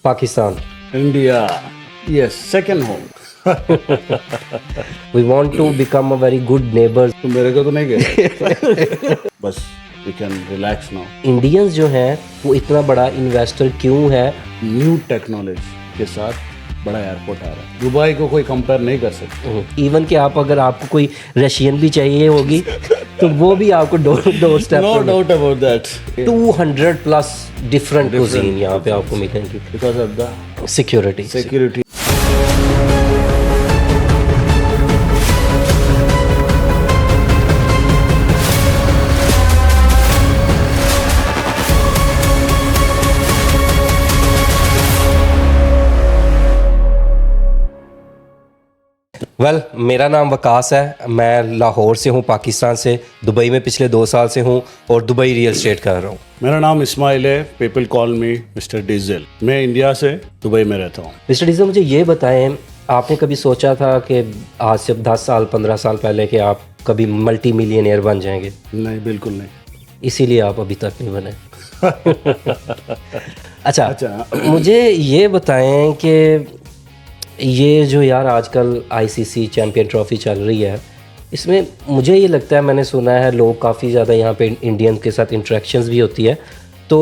Pakistan. India, yes, second home. We want to become a very good neighbors. तो मेरे को तो नहीं गए बस we can relax now. Indians जो हैं वो इतना बड़ा इन्वेस्टर क्यों है? न्यू टेक्नोलॉजी के साथ बड़ा एयरपोर्ट आ रहा है. दुबई को कोई कंपेयर नहीं कर सकता. इवन कि आप अगर आपको कोई रशियन भी चाहिए होगी तो वो भी आपको door step No doubt about that. 200 plus different cuisine यहाँ पे आपको मिलेंगी Because of the security. security. Well मेरा नाम वकास है. मैं लाहौर से हूँ, पाकिस्तान से. दुबई में पिछले 2 साल से हूँ और दुबई रियल एस्टेट कर रहा हूँ. मेरा नाम इस्माइल है. पीपल कॉल मी मिस्टर डीजल. मैं इंडिया से दुबई में रहता हूँ. मिस्टर डीजल, मुझे ये बताएं, आपने कभी सोचा था कि आज से 10 साल 15 साल पहले कि आप कभी मल्टी मिलियनेयर बन जाएंगे? नहीं, बिल्कुल नहीं. इसीलिए आप अभी तक नहीं बने. अच्छा, मुझे ये बताएं कि ये जो यार आजकल आईसीसी चैम्पियन ट्रॉफी चल रही है, इसमें मुझे ये लगता है, मैंने सुना है लोग काफ़ी ज़्यादा यहाँ पे इंडियंस के साथ इंटरेक्शंस भी होती है. तो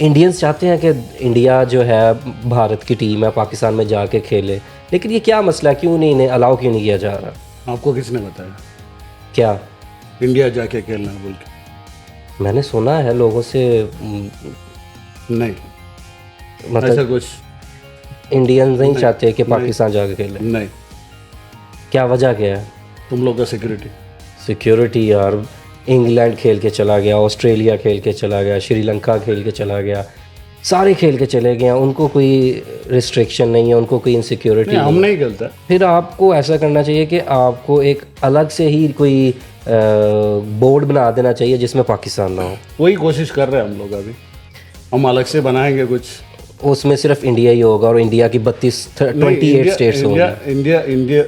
इंडियंस चाहते हैं कि इंडिया जो है, भारत की टीम है, पाकिस्तान में जाके खेले. लेकिन ये क्या मसला है, क्यों नहीं इन्हें अलाउ क्यों नहीं किया जा रहा? आपको किसने बताया क्या इंडिया जाके खेलना है बोल के? मैंने सुना है लोगों से. नहीं, मतलब ऐसा कुछ इंडियंस नहीं चाहते कि पाकिस्तान जाके खेले. नहीं. क्या वजह क्या है? तुम लोग का सिक्योरिटी यार. इंग्लैंड खेल के चला गया, ऑस्ट्रेलिया खेल के चला गया, श्रीलंका खेल के चला गया, सारे खेल के चले गए. उनको कोई रिस्ट्रिक्शन नहीं है, उनको कोई इनसिक्योरिटी हम नहीं खेलता. फिर आपको ऐसा करना चाहिए कि आपको एक अलग से ही कोई बोर्ड बना देना चाहिए जिसमें पाकिस्तान ना हो. वही कोशिश कर रहे हैं हम लोग. अभी हम अलग से बनाएंगे कुछ. उसमें सिर्फ इंडिया ही होगा और इंडिया की 28 स्टेट्स होंगे.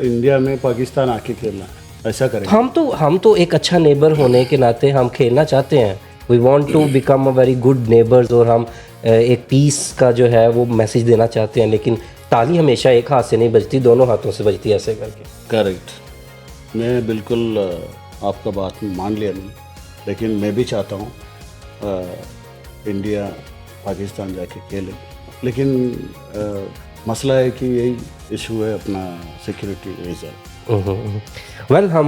इंडिया में पाकिस्तान आके खेलना है, ऐसा करेंगे. हम तो एक अच्छा नेबर होने के नाते हम खेलना चाहते हैं. We want to become a very good neighbours और हम एक पीस का जो है वो मैसेज देना चाहते हैं. लेकिन ताली हमेशा एक हाथ से नहीं बजती, दोनों हाथों से बजती है, ऐसे करके. करेक्ट. मैं बिल्कुल आपका बात मान लिया नहीं, लेकिन मैं भी चाहता हूँ इंडिया पाकिस्तान जाके खेले. लेकिन मसला है कि यही इशू है अपना सिक्योरिटी रीज़न. वेल हम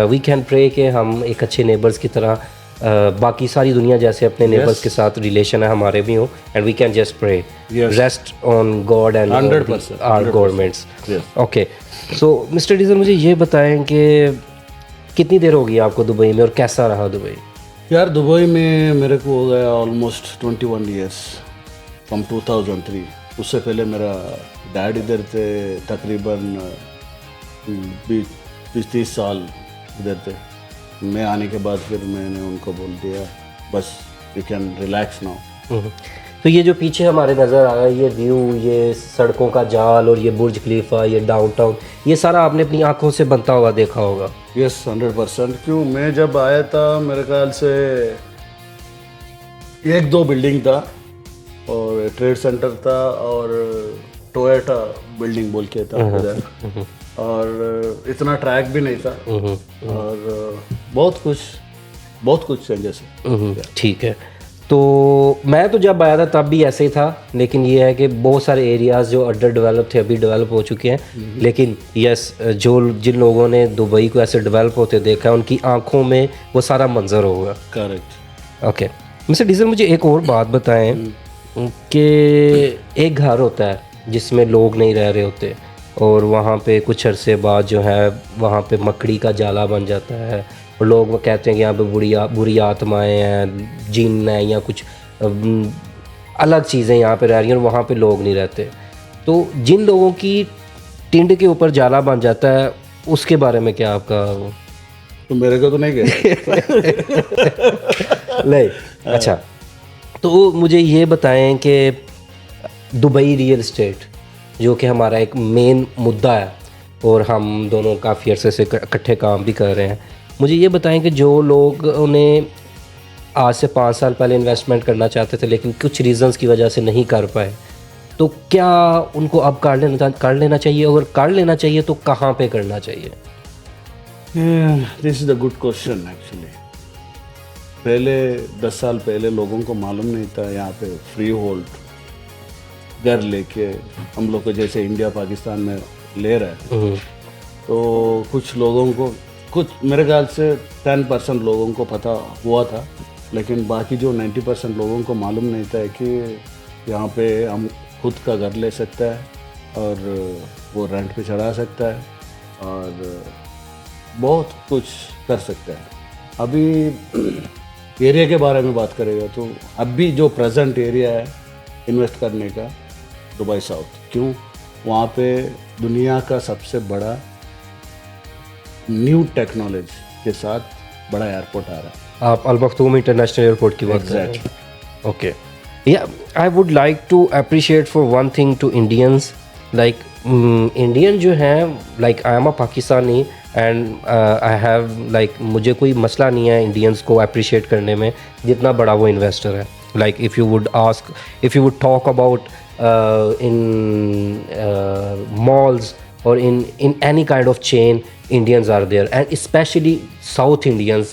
वी कैन प्रे कि हम एक अच्छे नेबर्स की तरह बाकी सारी दुनिया जैसे अपने नेबर्स के साथ रिलेशन है हमारे भी हो. And we can just pray, rest on God and 100% our governments. Okay, so mister Diesel, मुझे ये बताएं कि कितनी देर हो गई आपको दुबई में और कैसा रहा दुबई? यार दुबई में मेरे को हो गया ऑलमोस्ट 21 ईयर्स फ्रॉम 2003. उससे पहले मेरा डैड इधर थे, तकरीबन 20-30 साल इधर थे. मैं आने के बाद फिर मैंने उनको बोल दिया बस यू कैन रिलैक्स नाउ. तो ये जो पीछे हमारे नज़र आ रहा है ये व्यू, ये सड़कों का जाल और ये बुर्ज खलीफा, ये डाउनटाउन, ये सारा आपने अपनी आंखों से बनता हुआ देखा होगा. यस, 100%. क्यों, मैं जब आया था मेरे ख्याल से 1-2 बिल्डिंग था और ट्रेड सेंटर था और टोयोटा बिल्डिंग बोल के था उधर. और इतना ट्रैक भी नहीं था और बहुत कुछ चेंजेस है. ठीक है. तो मैं तो जब आया था तब भी ऐसे ही था, लेकिन ये है कि बहुत सारे एरियाज़ जो अंडर डेवलप थे अभी डेवलप हो चुके हैं. लेकिन यस, जिन लोगों ने दुबई को ऐसे डेवलप होते देखा है उनकी आंखों में वो सारा मंजर होगा. करेक्ट. ओके मिस्टर डीजल, मुझे एक और बात बताएं कि एक घर होता है जिसमें लोग नहीं रह रहे होते और वहाँ पे कुछ अरसे बाद जो है वहाँ पे मकड़ी का जाला बन जाता है और लोग वो कहते हैं कि यहाँ पे बुरी आत्माएं हैं, जिन हैं या कुछ अलग चीज़ें यहाँ पे रह रही हैं और वहाँ पे लोग नहीं रहते. तो जिन लोगों की टिंड के ऊपर जाला बन जाता है उसके बारे में क्या आपका? तो मेरे को तो नहीं गए नहीं. अच्छा, तो मुझे ये बताएं कि दुबई रियल एस्टेट जो कि हमारा एक मेन मुद्दा है और हम दोनों काफ़ी अरसे से इकट्ठे काम भी कर रहे हैं, मुझे ये बताएं कि जो लोग उन्हें आज से 5 साल पहले इन्वेस्टमेंट करना चाहते थे लेकिन कुछ रीज़न्स की वजह से नहीं कर पाए, तो क्या उनको अब कर लेना चाहिए, अगर कर लेना चाहिए तो कहाँ पे करना चाहिए? This is a good question actually. पहले 10 साल पहले लोगों को मालूम नहीं था यहाँ पे फ्री होल्ड घर लेके हम लोग को जैसे इंडिया पाकिस्तान में ले रहा है। तो कुछ लोगों को, कुछ मेरे ख्याल से 10% लोगों को पता हुआ था, लेकिन बाकी जो 90% लोगों को मालूम नहीं था कि यहाँ पे हम खुद का घर ले सकता है और वो रेंट पे चढ़ा सकता है और बहुत कुछ कर सकता है। अभी एरिया के बारे में बात करेगा तो अभी जो प्रेजेंट एरिया है इन्वेस्ट करने का, दुबई साउथ, क्यों? वहाँ पे दुनिया का सबसे बड़ा न्यू टेक्नोलॉजी के साथ बड़ा एयरपोर्ट आ रहा है। आप अल मखतूम इंटरनेशनल एयरपोर्ट की बात कर रहे हैं? ओके, या I would like to appreciate for one thing to Indians, like Indian जो हैं, like I am a Pakistani and I have like, मुझे कोई मसला नहीं है इंडियंस को अप्रिशिएट करने में जितना बड़ा वो इन्वेस्टर है। Like if you would talk about in malls or in any kind of chain, Indians are there, and especially South Indians,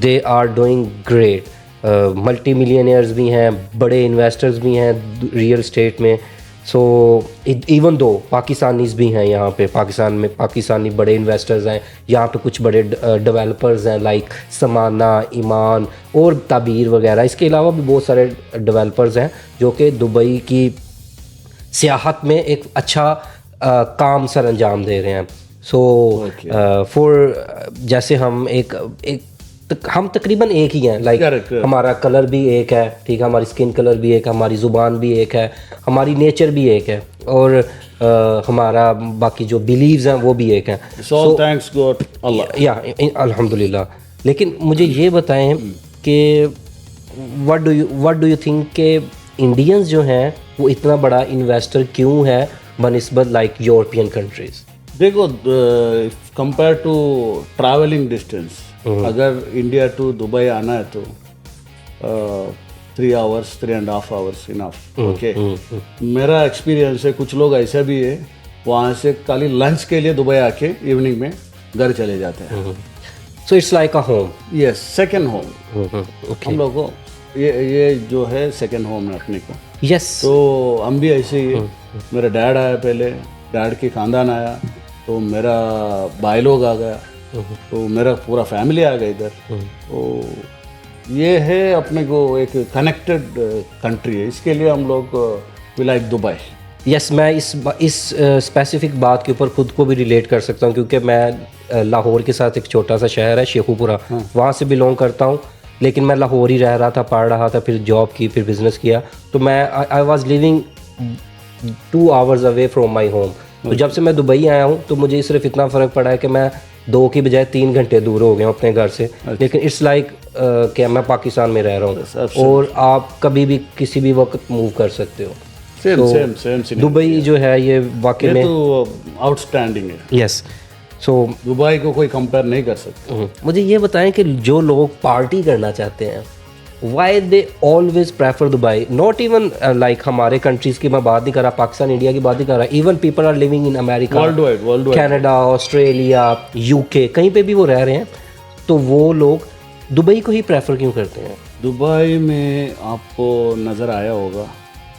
they are doing great. Multi millionaires भी हैं, बड़े इन्वेस्टर्स भी हैं रियल स्टेट में। So even though Pakistanis भी हैं यहाँ पे, पाकिस्तान में पाकिस्तानी बड़े इन्वेस्टर्स हैं यहाँ पे, कुछ बड़े डेवलपर्स हैं लाइक समाना, ईमान और ताबीर वगैरह। इसके अलावा भी बहुत सारे डेवलपर्स हैं जो कि दुबई की सियाहत में एक अच्छा काम सर अंजाम दे रहे हैं। सो फॉर जैसे हम तकरीबन एक ही हैं, लाइक हमारा कलर भी एक है, ठीक है, हमारी स्किन कलर भी एक है, हमारी ज़ुबान भी एक है, हमारी नेचर भी एक है और हमारा बाकी जो बिलीव्स हैं वो भी एक हैं। So thanks God Allah। या अल्हम्दुलिल्लाह। लेकिन मुझे ये बताएं कि व्हाट डू यू थिंक के इंडियंस जो हैं वो इतना बड़ा इन्वेस्टर क्यों है बनिस्बत लाइक यूरोपियन कंट्रीज? देखो, कंपेयर टू ट्रैवलिंग डिस्टेंस, अगर इंडिया टू दुबई आना है तो 3 hours 3.5 hours इनफ। ओके, मेरा एक्सपीरियंस है, कुछ लोग ऐसा भी है वहाँ से खाली लंच के लिए दुबई आके इवनिंग में घर चले जाते हैं। So it's like a home. Yes, second home. हम लोग को ये जो है सेकेंड होम है अपने को। यस, तो हम भी ऐसे ही, मेरा डैड आया, पहले डैड की खानदान आया, तो मेरा भाई लोग आ गया, तो मेरा पूरा फैमिली आ गया इधर। तो ये है अपने को एक कनेक्टेड कंट्री है, इसके लिए हम लोग वी लाइक दुबई। यस, मैं इस स्पेसिफिक बात के ऊपर खुद को भी रिलेट कर सकता हूँ क्योंकि मैं लाहौर के साथ एक छोटा सा शहर है शेखुपुरा, वहाँ से बिलोंग करता हूँ, लेकिन मैं लाहौर ही रह रहा था, पढ़ रहा था, फिर जॉब की, फिर बिज़नेस किया। तो मैं I was living 2 hours away from my home. तो जब से मैं दुबई आया हूँ तो मुझे सिर्फ इतना फ़र्क पड़ा है कि मैं 2 की बजाय 3 घंटे दूर हो गया हूँ अपने घर से। लेकिन इट्स लाइक कि मैं पाकिस्तान में रह रहा हूँ और आप कभी भी किसी भी वक्त मूव कर सकते हो। सेम दुबई जो है ये वाकई में तो आउटस्टैंडिंग है। यस, सो दुबई को कोई कंपेयर नहीं कर सकता। मुझे ये बताएं कि जो लोग पार्टी करना चाहते हैं, why they always prefer Dubai? Not even like हमारे कंट्रीज़ की मैं बात नहीं कर रहा, पाकिस्तान इंडिया की बात नहीं कर रहा, even people are living in America, world Canada, Australia, UK, कहीं पे भी वो रह रहे हैं, तो वो लोग दुबई को ही प्रेफर क्यों करते हैं? दुबई में आपको नज़र आया होगा,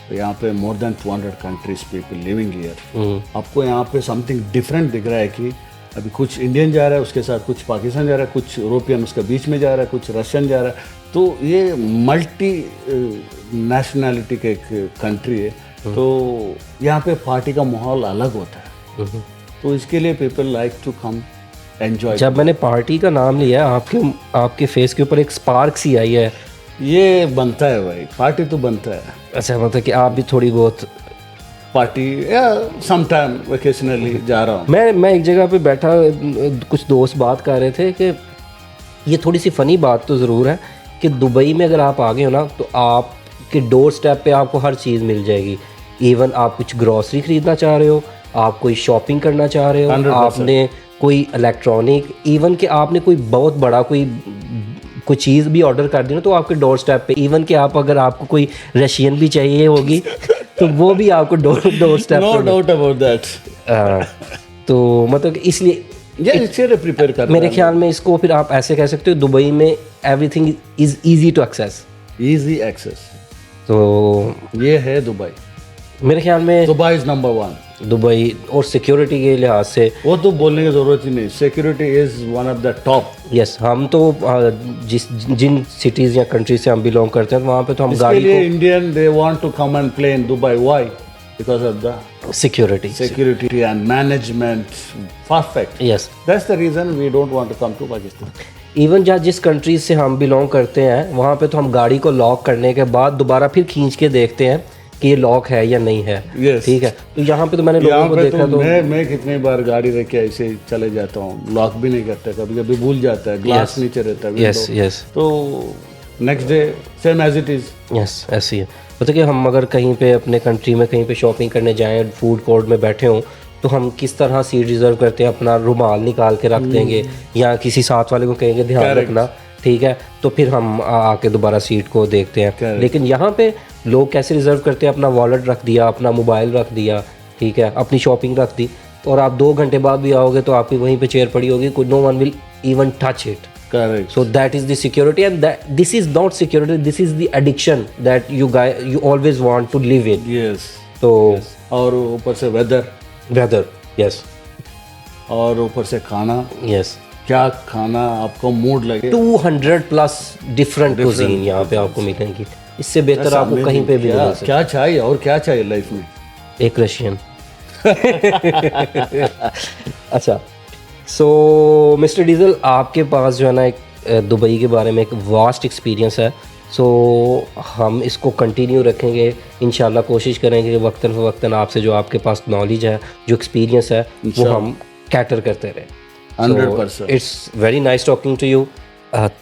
तो यहाँ पे more than 200 countries people living here. आपको यहाँ पे समथिंग डिफरेंट दिख रहा है कि अभी कुछ इंडियन जा रहा है, उसके साथ कुछ पाकिस्तान जा रहा है, कुछ यूरोपियन उसके बीच में जा रहा है, कुछ रशियन जा रहा है। तो ये मल्टी नेशनैलिटी का एक कंट्री है, तो यहाँ पे पार्टी का माहौल अलग होता है, तो इसके लिए people like to come enjoy. जब मैंने पार्टी का नाम लिया, आपके फेस के ऊपर एक स्पार्क सी आई है। ये बनता है भाई, पार्टी तो बनता है। अच्छा, मतलब कि आप भी थोड़ी बहुत पार्टी या समटाइम वेकेशनली जा रहा हूँ। मैं एक जगह पे बैठा, कुछ दोस्त बात कर रहे थे कि ये थोड़ी सी फ़नी बात तो ज़रूर है कि दुबई में अगर आप आ गए हो ना तो आपके डोर स्टेप पे आपको हर चीज़ मिल जाएगी। इवन आप कुछ ग्रॉसरी ख़रीदना चाह रहे हो, आप कोई शॉपिंग करना चाह रहे हो, 100%। आपने कोई इलेक्ट्रॉनिक, इवन कि आपने कोई बहुत बड़ा कोई चीज़ भी ऑर्डर कर दी ना तो आपके डोर स्टेप पे, इवन कि आप अगर आपको कोई रशियन भी चाहिए होगी तो वो भी आपको doorstep no doubt about that. तो मतलब इसलिए इसलिए प्रिपेयर कर मेरे ख्याल में इसको फिर आप ऐसे कह सकते हो, दुबई में everything is easy to access, easy access. तो ये है दुबई। मेरे ख्याल में दुबई इज नंबर 1। दुबई और सिक्योरिटी के लिहाज से वो तो बोलने की जरूरत ही नहीं, security is one of the top. Yes, हम तो जिन सिटीज़ या कंट्री से हम बिलोंग करते हैं वहाँ पे तो हम इसके गाड़ी लिए Indian they want to come and play in Dubai. Why? Because of the को security security and management perfect. Yes. That's the reason we don't want to come to Pakistan. Even जहाँ जिस कंट्री से हम belong करते हैं वहाँ पे तो हम गाड़ी को लॉक करने के बाद दोबारा फिर खींच के देखते हैं कि ये लॉक है या नहीं है। Yes. ठीक है, तो यहाँ पे तो मैंने लोगों को देखा तो मैं कितनी बार गाड़ी रख के ऐसे ही चले जाता हूँ, लॉक भी नहीं करता, कभी कभी भूल जाता है, ग्लास नीचे रहता है यस यस तो next day same as it is. Yes ऐसी है। मतलब कि हम अगर कहीं पे अपने कंट्री में कहीं पे शॉपिंग करने जाएं, फूड कोर्ट में बैठे हों, तो हम किस तरह सीट रिजर्व करते हैं, अपना रुमाल निकाल के रख देंगे या किसी साथ वाले को कहेंगे ध्यान रखना, ठीक है, तो फिर हम आके दोबारा सीट को देखते हैं। लेकिन यहाँ पे लोग कैसे रिजर्व करते हैं, अपना वॉलेट रख दिया, अपना मोबाइल रख दिया, ठीक है, अपनी शॉपिंग रख दी, और आप 2 घंटे बाद भी आओगे तो आपकी वहीं पे चेयर पड़ी होगी, no one will even touch it. Correct. So that is the security, and that this is not security, this is the addiction that you always want to live in. Yes. तो और ऊपर से weather, weather, yes, और ऊपर से खाना, yes, क्या खाना आपको मूड लगे। 200 प्लस डिफरेंट कुजीन यहाँ पे आपको मिलेंगी। इससे बेहतर आपको कहीं पे भी नहीं मिल सकता। क्या चाहिए और क्या चाहिए लाइफ में? एक रशियन। अच्छा, सो मिस्टर डीजल, आपके पास जो है ना एक दुबई के बारे में एक वास्ट एक्सपीरियंस है, सो हम इसको कंटिन्यू रखेंगे इंशाल्लाह। कोशिश करेंगे कि वक्तन फ़वक्तन आपसे जो आपके पास नॉलेज है, जो एक्सपीरियंस है, वो हम कैटर करते रहें। 100%। It's very nice talking to you.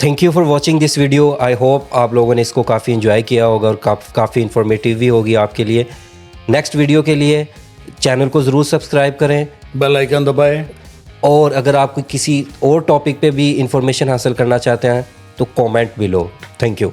Thank you for watching this video. I hope आप लोगों ने इसको काफ़ी इन्जॉय किया होगा और काफ़ी इन्फॉर्मेटिव भी होगी आपके लिए। नेक्स्ट वीडियो के लिए चैनल को ज़रूर सब्सक्राइब करें, बेल आइकन दबाएं, और अगर आप किसी और टॉपिक पे भी इंफॉर्मेशन हासिल करना चाहते हैं तो कमेंट बिलो। Thank you.